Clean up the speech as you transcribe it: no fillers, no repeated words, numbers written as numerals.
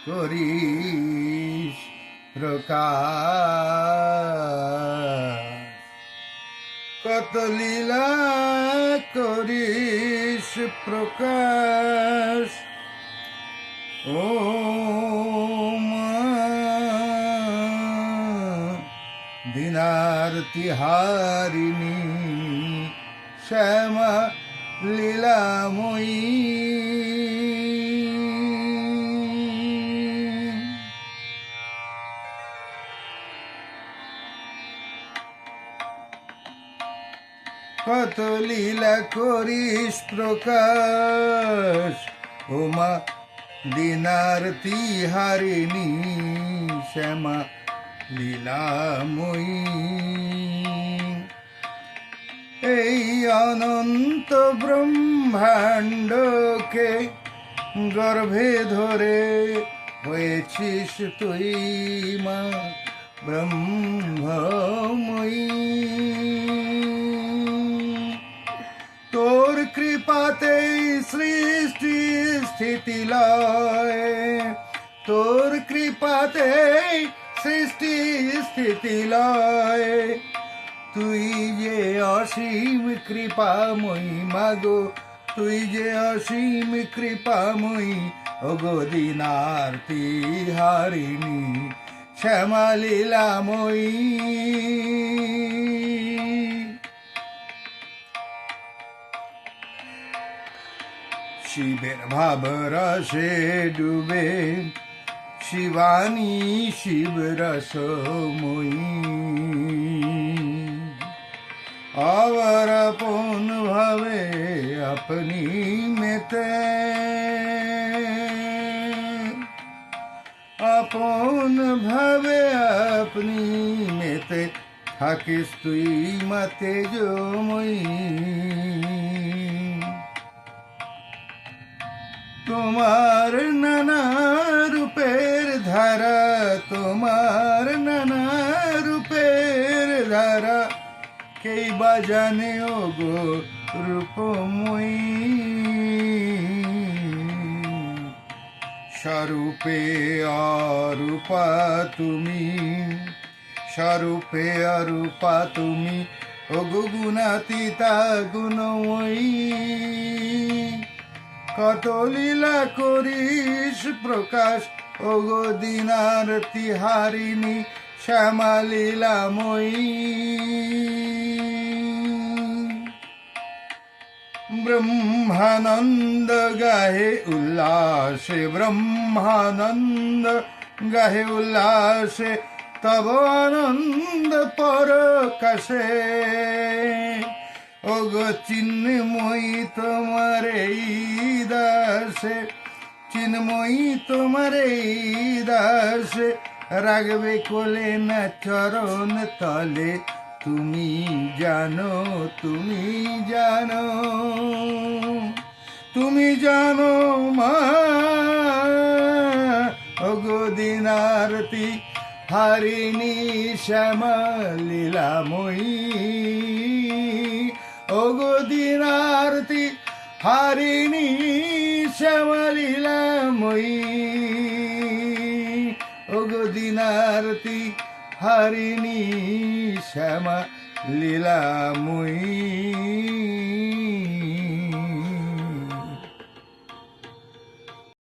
করিস প্রকাশ, কত লীলা করিস প্রকাশ। ও মা দিনারতি হারিণী শ্যামা লীলাময়ী, কত লীলা করিস প্রকাশ। ও মা দিনারতি হারিণী শ্যামা লীলাময়ী, এই অনন্ত ব্রহ্মাণ্ডকে গর্ভে ধরে হয়েছিস তুই মা ব্রহ্মময়ী। তোর কৃপাতেই সৃষ্টি স্থিতি লয়, তোর কৃপাতেই সৃষ্টি স্থিতি লয়। তুই যে অসীম কৃপাময়ী মাগো, তুই যে অসীম কৃপাময়ী। ওগো দিনার্তি হারিণী শ্যামা লীলাময়ী, শিবের ভাব রসে ডুবে শিবানী শিব রসময়ী, और अपन भावे अपनी मेते, अपन भावे अपनी मेते থাকিস তুই মা তেজময়ী। তোমার নানা রূপের ধারা, তোমার নানা রূপের ধারা কেই বা জানে ও গো রূপময়ী। স্বরূপে অরূপা তুমি, স্বরূপে অরূপা তুমি। ও গো গুণাতীতা গুণময়ী, কত লীলা করিস প্রকাশ। ও গো দিনারতি হারিণী শ্যামা লীলাময়ী। ব্রহ্মানন্দ গাহে উল্লাসে, ব্রহ্মানন্দ গাহে উল্লাসে, তব আনন্দ পরকাশে। ও গো চিন্ময়ী তোমার এই দাসে, চিন্ময়ী তোমার এই দাসে রাগবে কোলে না চরণ তলে। তুমি জানো, তুমি জানো, তুমি জানো মা। ও গো দিনারতি হারিণী শ্যামা লীলাময়ী, ও গো দিনারতি হারিণী শ্যামা লীলাময়ী। ও গো দিনারতি হারিণী শ্যামা লীলাময়ী।